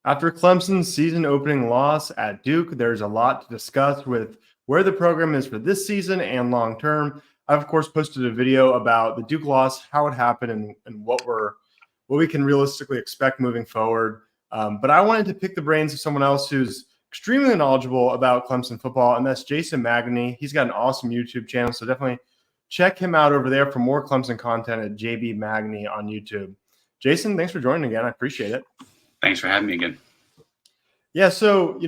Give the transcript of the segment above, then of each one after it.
After Clemson's season opening loss at Duke, there's a lot to discuss with where the program is for this season and long term. I've of course posted a video about the Duke loss, how it happened, and what we can realistically expect moving forward. But I wanted to pick the brains of someone else who's extremely knowledgeable about Clemson football, and that's JBMagni. He's got an awesome YouTube channel, so definitely check him out over there for more Clemson content at JBMagni on YouTube. Jason, thanks for joining again. I appreciate it. Thanks for having me again. Yeah, so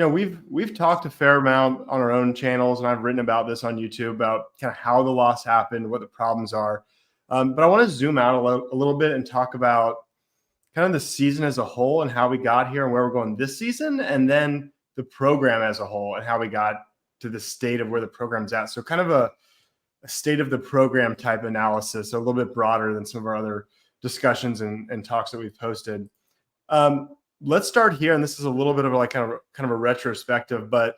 we've talked a fair amount on our own channels, and I've written about this on YouTube about kind of how the loss happened, what the problems are. But I want to zoom out a little bit and talk about kind of the season as a whole and how we got here and where we're going this season, and then the program as a whole and how we got to the state of where the program's at. So kind of a state of the program type analysis, so a little bit broader than some of our other discussions and talks that we've posted. Let's start here, and this is a little bit of like kind of a retrospective, but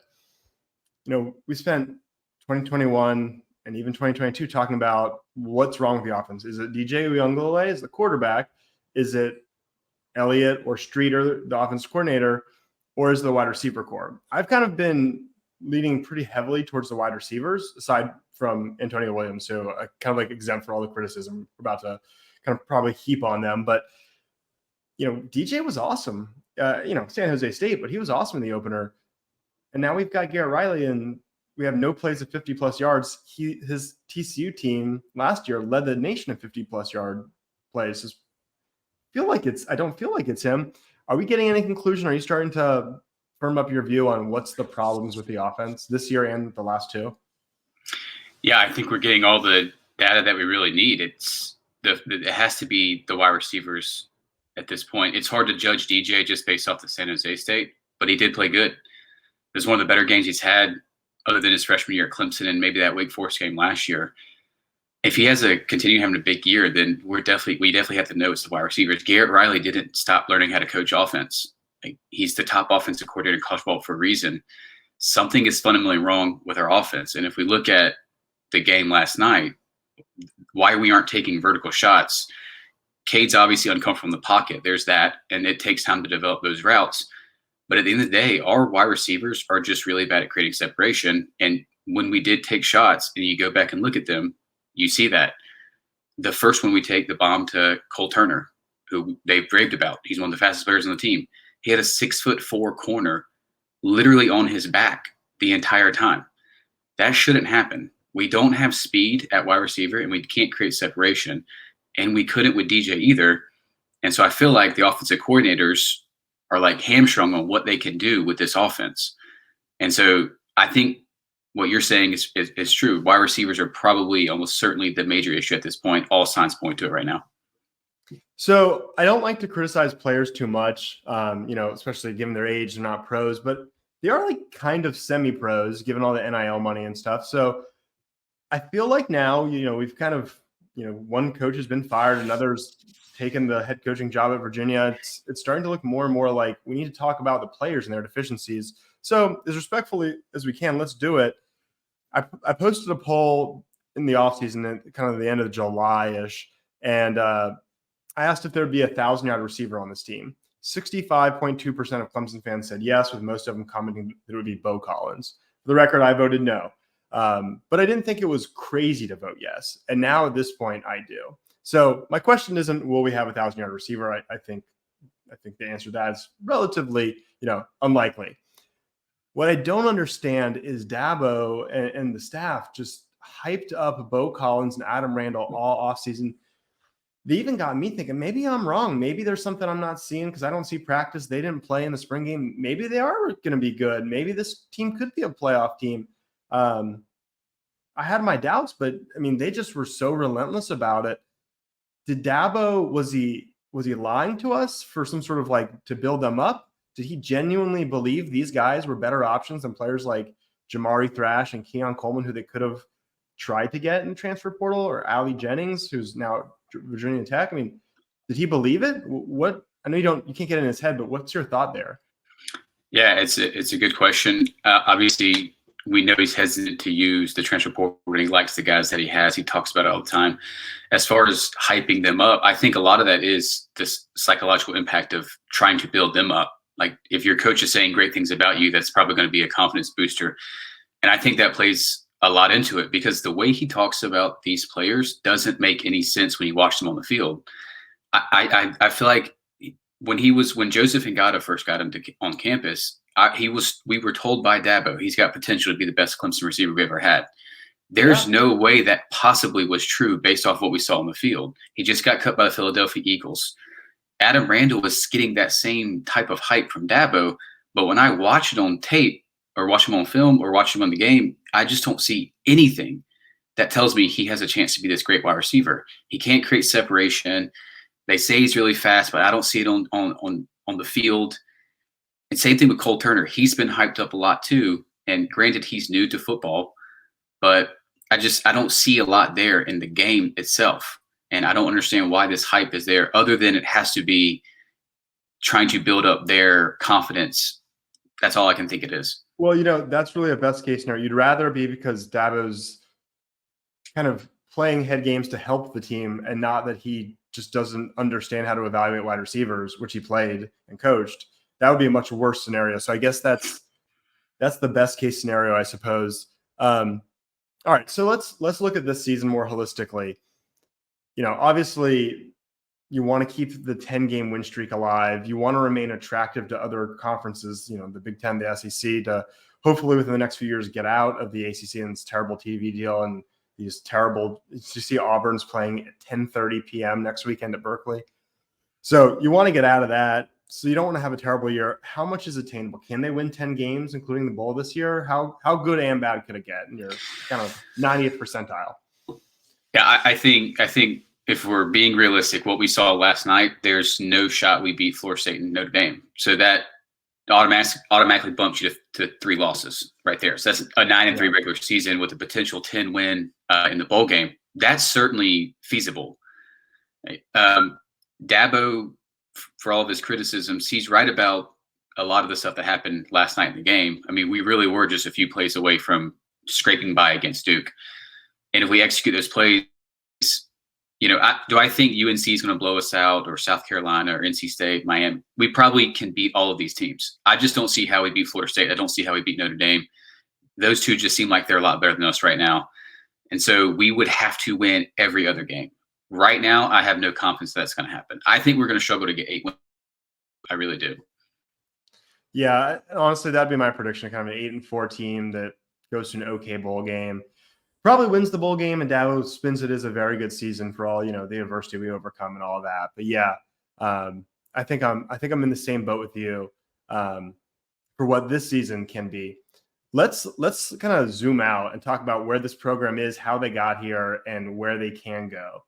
we spent 2021 and even 2022 talking about what's wrong with the offense. Is it DJ Uiagalelei as the quarterback? Is it Elliott or Streeter, the offensive coordinator, or is it the wide receiver core? I've kind of been leaning pretty heavily towards the wide receivers, aside from Antonio Williams, who I kind of like exempt for all the criticism we're about to kind of probably heap on them. But DJ was awesome. San Jose State, but he was awesome in the opener. And now we've got Garrett Riley, and we have no plays of 50-plus yards. His TCU team last year led the nation in 50-plus yard plays. I don't feel like it's him. Are we getting any conclusion? Are you starting to firm up your view on what's the problems with the offense this year and the last two? Yeah, I think we're getting all the data that we really need. It has to be the wide receivers. At this point, it's hard to judge DJ just based off the San Jose State, but he did play good. It was one of the better games he's had other than his freshman year at Clemson and maybe that Wake Forest game last year. If he has continue having a big year, then we definitely have to know it's the wide receivers. Garrett Riley didn't stop learning how to coach offense. He's the top offensive coordinator in college football for a reason. Something is fundamentally wrong with our offense. And if we look at the game last night, why we aren't taking vertical shots, Cade's obviously uncomfortable in the pocket. There's that, and it takes time to develop those routes. But at the end of the day, our wide receivers are just really bad at creating separation. And when we did take shots, and you go back and look at them, you see that. The first one we take, the bomb to Cole Turner, who they've raved about. He's one of the fastest players on the team. He had a 6'4" corner literally on his back the entire time. That shouldn't happen. We don't have speed at wide receiver, and we can't create separation. And we couldn't with DJ either. And so I feel like the offensive coordinators are like hamstrung on what they can do with this offense. And so I think what you're saying is true. Wide receivers are probably almost certainly the major issue at this point. All signs point to it right now. So I don't like to criticize players too much, especially given their age. They're not pros, but they are like kind of semi-pros given all the NIL money and stuff. So I feel like now, we've kind of, one coach has been fired, another's taken the head coaching job at Virginia. It's starting to look more and more like we need to talk about the players and their deficiencies. So as respectfully as we can, let's do it. I posted a poll in the offseason at kind of the end of July-ish, and I asked if there would be a 1,000-yard receiver on this team. 65.2% of Clemson fans said yes, with most of them commenting that it would be Bo Collins. For the record, I voted no. But I didn't think it was crazy to vote yes. And now at this point, I do. So my question isn't, will we have a 1,000-yard receiver? I think the answer to that is relatively, unlikely. What I don't understand is Dabo and the staff just hyped up Bo Collins and Adam Randall all offseason. They even got me thinking, maybe I'm wrong. Maybe there's something I'm not seeing because I don't see practice. They didn't play in the spring game. Maybe they are going to be good. Maybe this team could be a playoff team. I had my doubts, but I mean, they just were so relentless about it. Did Dabo, was he lying to us for some sort of like to build them up? Did he genuinely believe these guys were better options than players like Jamari Thrash and Keon Coleman, who they could have tried to get in transfer portal, or Ali Jennings, who's now at Virginia Tech? I mean, did he believe it? What? I know you can't get in his head, but what's your thought there? Yeah, it's a good question. Obviously, we know he's hesitant to use the transfer portal when he likes the guys that he has. He talks about it all the time. As far as hyping them up, I think a lot of that is this psychological impact of trying to build them up. Like if your coach is saying great things about you, that's probably going to be a confidence booster. And I think that plays a lot into it because the way he talks about these players doesn't make any sense when you watch them on the field. I feel like when Joseph Ngata first got him on campus, we were told by Dabo he's got potential to be the best Clemson receiver we ever had. There's no way that possibly was true based off what we saw on the field. He just got cut by the Philadelphia Eagles. Adam Randall was getting that same type of hype from Dabo, but when I watch it on tape or watch him on film or watch him on the game, I just don't see anything that tells me he has a chance to be this great wide receiver. He can't create separation. They say he's really fast, but I don't see it on the field. And same thing with Cole Turner. He's been hyped up a lot too. And granted, he's new to football, but I don't see a lot there in the game itself. And I don't understand why this hype is there, other than it has to be trying to build up their confidence. That's all I can think it is. Well, that's really a best case scenario. You'd rather be because Dabo's kind of playing head games to help the team and not that he just doesn't understand how to evaluate wide receivers, which he played and coached. That would be a much worse scenario. So I guess that's the best case scenario, I suppose. All right, so let's look at this season more holistically. Obviously you want to keep the 10-game win streak alive. You want to remain attractive to other conferences, the Big Ten, the SEC, to hopefully within the next few years get out of the ACC and this terrible TV deal and these terrible. You see Auburn's playing at 10:30 p.m. next weekend at Berkeley. So you want to get out of that. So you don't want to have a terrible year. How much is attainable? Can they win 10 games, including the bowl this year? How good and bad could it get in your kind of 90th percentile? Yeah, I think if we're being realistic, what we saw last night, there's no shot we beat Florida State and Notre Dame. So that automatically bumps you to 3 losses right there. So that's a 9-3 regular season with a potential 10 win in the bowl game. That's certainly feasible. Dabo, for all of his criticisms, he's right about a lot of the stuff that happened last night in the game. I mean, we really were just a few plays away from scraping by against Duke. And if we execute those plays, do I think UNC is going to blow us out, or South Carolina, or NC State, Miami? We probably can beat all of these teams. I just don't see how we beat Florida State. I don't see how we beat Notre Dame. Those two just seem like they're a lot better than us right now. And so we would have to win every other game. Right now, I have no confidence that's going to happen. I think we're going to struggle to get 8 wins. I really do. Yeah, honestly, that'd be my prediction, kind of an 8-4 team that goes to an okay bowl game. Probably wins the bowl game, and Dabo spins it as a very good season for all the adversity we overcome and all that. But yeah, I think I'm in the same boat with you for what this season can be. Let's kind of zoom out and talk about where this program is, how they got here, and where they can go.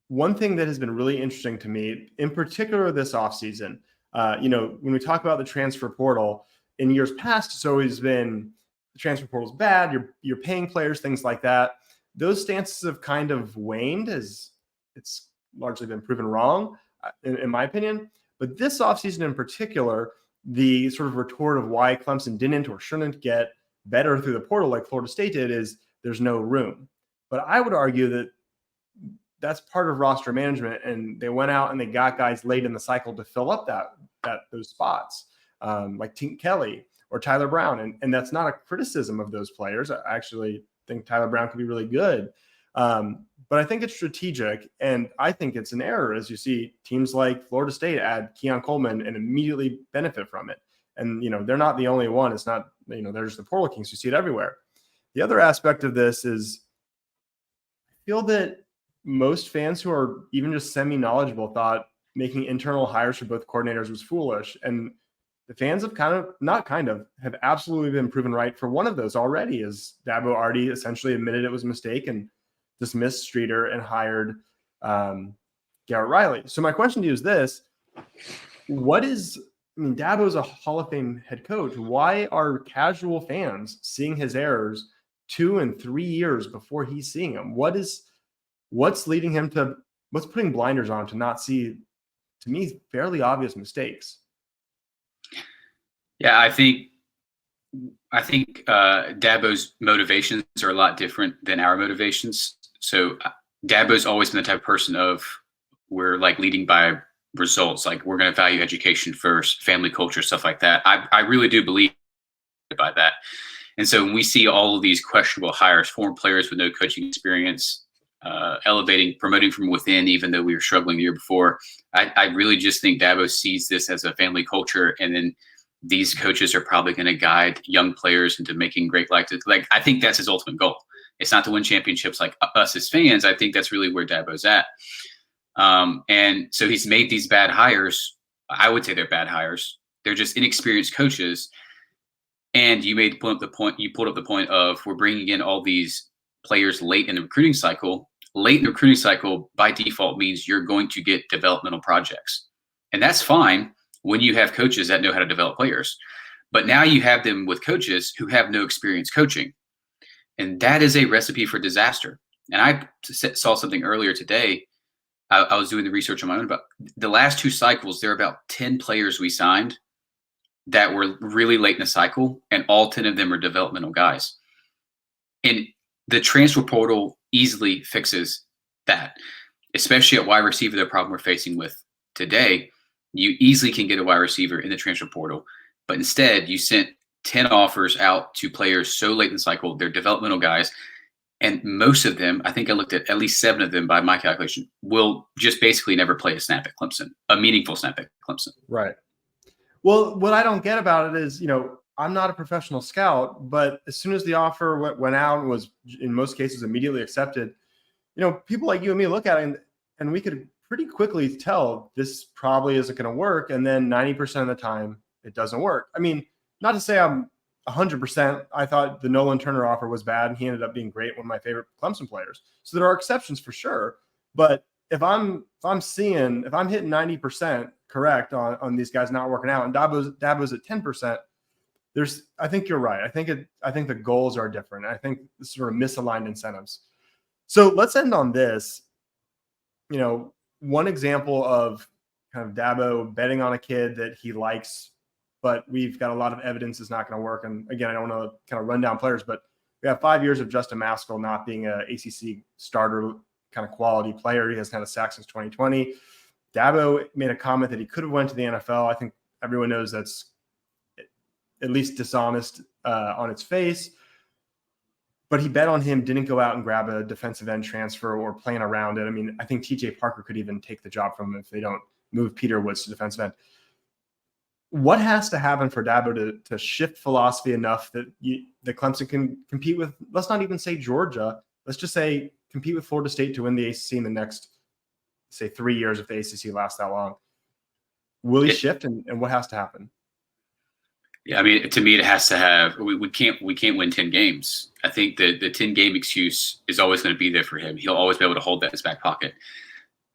One thing that has been really interesting to me, in particular this offseason, when we talk about the transfer portal, in years past, it's always been the transfer portal is bad. You're paying players, things like that. Those stances have kind of waned as it's largely been proven wrong, in my opinion. But this offseason in particular, the sort of retort of why Clemson didn't or shouldn't get better through the portal like Florida State did is there's no room. But I would argue that that's part of roster management, and they went out and they got guys late in the cycle to fill up those spots, like Tink Kelly or Tyler Brown. And that's not a criticism of those players. I actually think Tyler Brown could be really good. But I think it's strategic, and I think it's an error as you see teams like Florida State add Keon Coleman and immediately benefit from it. And, they're not the only one. It's not, there's the portal kings. You see it everywhere. The other aspect of this is I feel that most fans who are even just semi-knowledgeable thought making internal hires for both coordinators was foolish. And the fans have have absolutely been proven right for one of those already, as Dabo already essentially admitted it was a mistake and dismissed Streeter and hired Garrett Riley. So my question to you is this: Dabo's a Hall of Fame head coach. Why are casual fans seeing his errors 2 and 3 years before he's seeing them? What's leading him to what's putting blinders on to not see, to me, fairly obvious mistakes? Yeah, I think Dabo's motivations are a lot different than our motivations. So Dabo's always been the type of person of we're like leading by results. Like, we're going to value education first, family culture, stuff like that. I really do believe by that. And so when we see all of these questionable hires, foreign players with no coaching experience, promoting from within, even though we were struggling the year before, I really just think Dabo sees this as a family culture. And then these coaches are probably going to guide young players into making great life. Like, I think that's his ultimate goal. It's not to win championships like us as fans. I think that's really where Dabo's at. And so he's made these bad hires. I would say they're bad hires. They're just inexperienced coaches. And you pulled up the point of, we're bringing in all these players late in the recruiting cycle. Late in the recruiting cycle, by default, means you're going to get developmental projects. And that's fine when you have coaches that know how to develop players. But now you have them with coaches who have no experience coaching. And that is a recipe for disaster. And I saw something earlier today. I was doing the research on my own about the last 2 cycles. There are about 10 players we signed that were really late in the cycle, and all 10 of them are developmental guys. And the transfer portal easily fixes that, especially at wide receiver, the problem we're facing with today. You easily can get a wide receiver in the transfer portal, but instead you sent 10 offers out to players so late in the cycle. They're developmental guys. And most of them, I think I looked at least 7 of them by my calculation, will just basically never play a snap at Clemson, a meaningful snap at Clemson. Right. Well, what I don't get about it is, I'm not a professional scout, but as soon as the offer went out and was in most cases immediately accepted, people like you and me look at it and we could pretty quickly tell this probably isn't going to work. And then 90% of the time it doesn't work. I mean, not to say I'm 100%. I thought the Nolan Turner offer was bad, and he ended up being great, one of my favorite Clemson players. So there are exceptions for sure. But if I'm hitting 90% correct on these guys not working out, and Dabo's at 10%, I think you're right. I think the goals are different. I think this sort of misaligned incentives. So let's end on this. One example of kind of Dabo betting on a kid that he likes, but we've got a lot of evidence is not going to work. And again, I don't want to kind of run down players, but we have 5 years of Justin Maskell not being a ACC starter kind of quality player. He has kind of sacked since 2020. Dabo made a comment that he could have went to the NFL. I think everyone knows that's at least dishonest on its face. But he bet on him, didn't go out and grab a defensive end transfer or plan around it. I mean, I think TJ Parker could even take the job from him if they don't move Peter Woods to defensive end. What has to happen for Dabo to shift philosophy enough that Clemson can compete with, let's not even say Georgia, let's just say compete with Florida State to win the ACC in the next, say, 3 years if the ACC lasts that long? Will he shift, and what has to happen? Yeah, I mean, to me, it has to have. We can't win 10 games. I think the 10-game excuse is always going to be there for him. He'll always be able to hold that in his back pocket.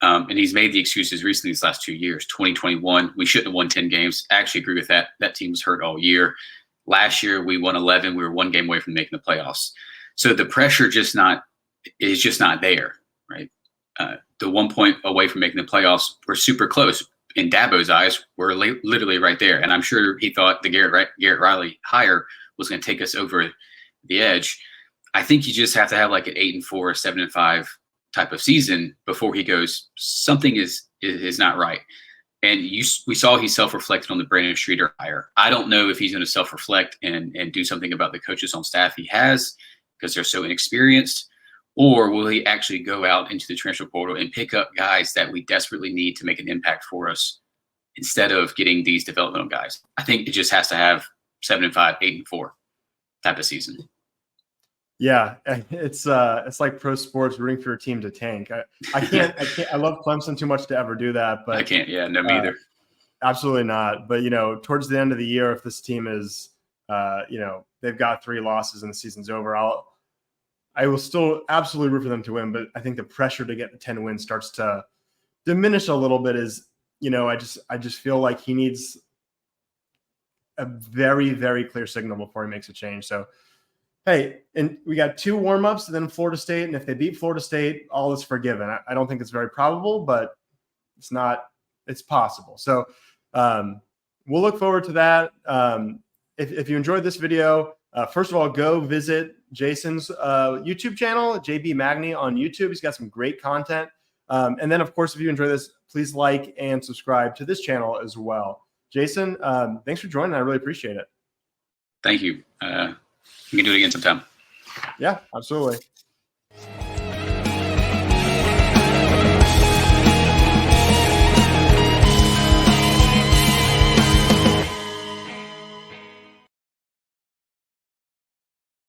And he's made the excuses recently these last 2 years. 2021, we shouldn't have won 10 games. I actually agree with that. That team was hurt all year. Last year, we won 11. We were 1 game away from making the playoffs. So the pressure is just not there, right? The 1 point away from making the playoffs, we're super close. In Dabo's eyes, we're literally right there. And I'm sure he thought the Garrett Riley hire was going to take us over the edge. I think you just have to have like an 8-4, 7-5 type of season before he goes, something is not right. And we saw he self-reflected on the Brandon Streeter hire. I don't know if he's going to self-reflect and do something about the coaches on staff he has because they're so inexperienced, or will he actually go out into the transfer portal and pick up guys that we desperately need to make an impact for us instead of getting these developmental guys? I think it just has to have 7-5, 8-4 type of season. Yeah, it's like pro sports rooting for your team to tank. I can't. I love Clemson too much to ever do that, but I can't. Yeah, no, me either. Absolutely not. But towards the end of the year, if this team is, they've got 3 losses and the season's over, I will still absolutely root for them to win. But I think the pressure to get the 10 wins starts to diminish a little bit. I just feel like he needs a very, very clear signal before he makes a change. So. Hey, and we got 2 warm-ups, and then Florida State. And if they beat Florida State, all is forgiven. I don't think it's very probable, but it's possible. So we'll look forward to that. If you enjoyed this video, first of all, go visit Jason's YouTube channel, JBMagni on YouTube. He's got some great content. And then, of course, if you enjoy this, please like and subscribe to this channel as well. Jason, thanks for joining. I really appreciate it. Thank you. We can do it again sometime. Yeah, absolutely.